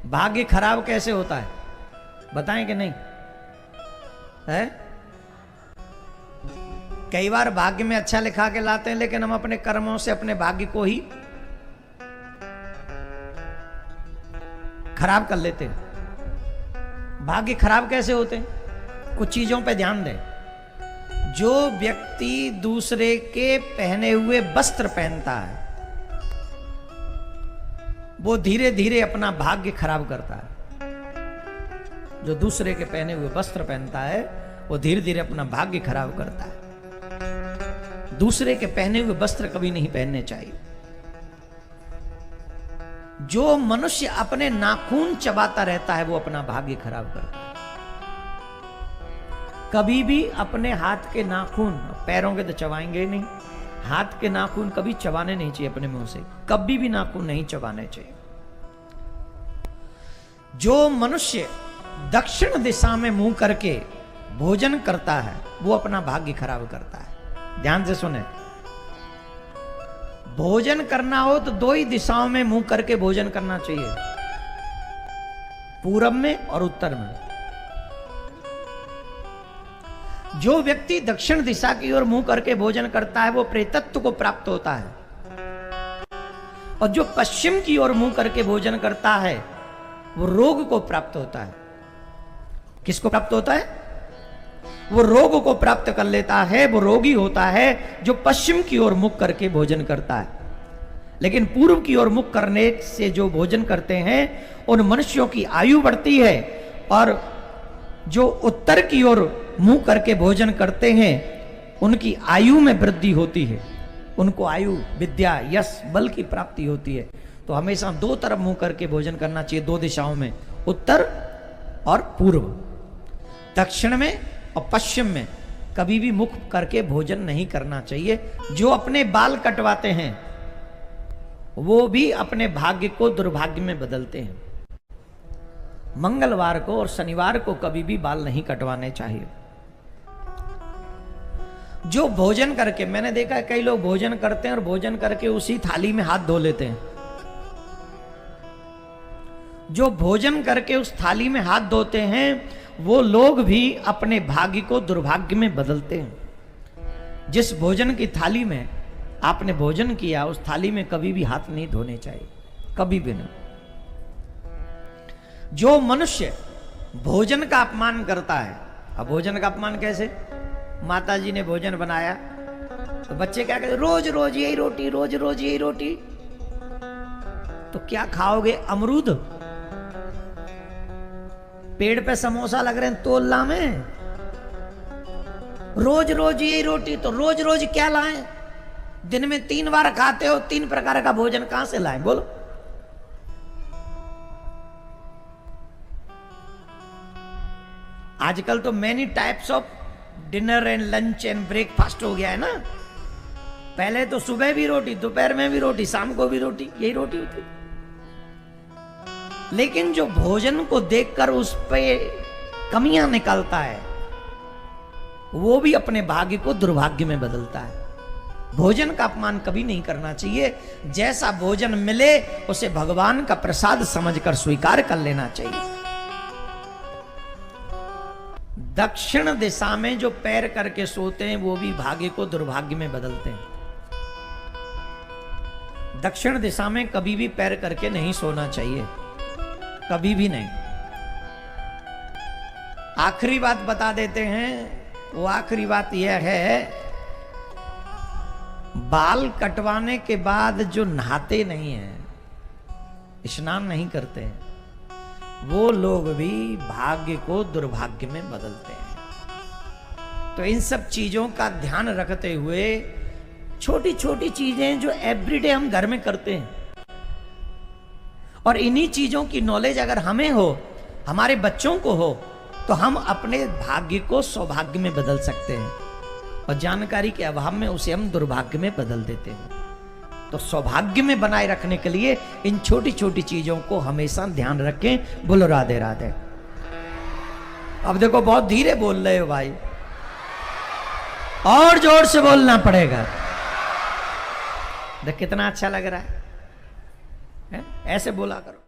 भाग्य खराब कैसे होता है बताएं कि नहीं है? कई बार भाग्य में अच्छा लिखा के लाते हैं, लेकिन हम अपने कर्मों से अपने भाग्य को ही खराब कर लेते हैं। भाग्य खराब कैसे होते हैं? कुछ चीजों पे ध्यान दें। जो व्यक्ति दूसरे के पहने हुए वस्त्र पहनता है वो धीरे धीरे अपना भाग्य खराब करता है। जो दूसरे के पहने हुए वस्त्र पहनता है वो धीरे धीरे अपना भाग्य खराब करता है। दूसरे के पहने हुए वस्त्र कभी नहीं पहनने चाहिए। जो मनुष्य अपने नाखून चबाता रहता है वो अपना भाग्य खराब करता है। कभी भी अपने हाथ के नाखून, पैरों के तो चबाएंगे नहीं, हाथ के नाखून कभी चबाने नहीं चाहिए अपने मुंह से, कभी भी नाखून नहीं चबाने चाहिए। जो मनुष्य दक्षिण दिशा में मुंह करके भोजन करता है वो अपना भाग्य खराब करता है। ध्यान से सुने, भोजन करना हो तो दो ही दिशाओं में मुंह करके भोजन करना चाहिए, पूरब में और उत्तर में। जो व्यक्ति दक्षिण दिशा की ओर मुंह करके भोजन करता है वो प्रेतत्व को प्राप्त होता है, और जो पश्चिम की ओर मुंह करके भोजन करता है वो रोग को प्राप्त होता है। किसको प्राप्त होता है? वो रोग को प्राप्त कर लेता है, वो रोगी होता है जो पश्चिम की ओर मुख करके भोजन करता है। लेकिन पूर्व की ओर मुख करने से जो भोजन करते हैं उन मनुष्यों की आयु बढ़ती है, और जो उत्तर की ओर मुंह करके भोजन करते हैं उनकी आयु में वृद्धि होती है, उनको आयु, विद्या, यश, बल की प्राप्ति होती है। तो हमेशा दो तरफ मुंह करके भोजन करना चाहिए, दो दिशाओं में, उत्तर और पूर्व। दक्षिण में और पश्चिम में कभी भी मुख करके भोजन नहीं करना चाहिए। जो अपने बाल कटवाते हैं वो भी अपने भाग्य को दुर्भाग्य में बदलते हैं। मंगलवार को और शनिवार को कभी भी बाल नहीं कटवाने चाहिए। जो भोजन करके, मैंने देखा है कई लोग भोजन करते हैं और भोजन करके उसी थाली में हाथ धो लेते हैं। जो भोजन करके उस थाली में हाथ धोते हैं वो लोग भी अपने भाग्य को दुर्भाग्य में बदलते हैं। जिस भोजन की थाली में आपने भोजन किया उस थाली में कभी भी हाथ नहीं धोने चाहिए, कभी भी नहीं। जो मनुष्य भोजन का अपमान करता है, अब भोजन का अपमान कैसे? माता जी ने भोजन बनाया तो बच्चे क्या कहते? रोज रोज यही रोटी, रोज रोज यही रोटी। तो क्या खाओगे? अमरूद? पेड़ पे समोसा लग रहे हैं तोला में? रोज रोज यही रोटी, तो रोज रोज क्या लाएं? दिन में 3 बार खाते हो, 3 प्रकार का भोजन कहां से लाएं? बोलो। आजकल तो many types of dinner and lunch and breakfast हो गया है ना। पहले तो सुबह भी रोटी, दोपहर में भी रोटी, शाम को भी रोटी, यही रोटी होती। लेकिन जो भोजन को देखकर उस पे कमियां निकालता है वो भी अपने भाग्य को दुर्भाग्य में बदलता है। भोजन का अपमान कभी नहीं करना चाहिए। जैसा भोजन मिले उसे भगवान का प्रसाद समझकर स्वीकार कर लेना चाहिए। दक्षिण दिशा में जो पैर करके सोते हैं वो भी भाग्य को दुर्भाग्य में बदलते हैं। दक्षिण दिशा में कभी भी पैर करके नहीं सोना चाहिए, कभी भी नहीं। आखिरी बात बता देते हैं, वो आखिरी बात यह है, बाल कटवाने के बाद जो नहाते नहीं हैं, स्नान नहीं करते हैं, वो लोग भी भाग्य को दुर्भाग्य में बदलते हैं। तो इन सब चीजों का ध्यान रखते हुए छोटी छोटी चीजें जो एवरीडे हम घर में करते हैं, और इन्हीं चीजों की नॉलेज अगर हमें हो, हमारे बच्चों को हो, तो हम अपने भाग्य को सौभाग्य में बदल सकते हैं, और जानकारी के अभाव में उसे हम दुर्भाग्य में बदल देते हैं। तो सौभाग्य में बनाए रखने के लिए इन छोटी छोटी चीजों को हमेशा ध्यान रखें। बोलो राधे राधे। अब देखो बहुत धीरे बोल रहे हो भाई, और जोर से बोलना पड़ेगा। देख कितना अच्छा लग रहा है? ऐसे बोला करो।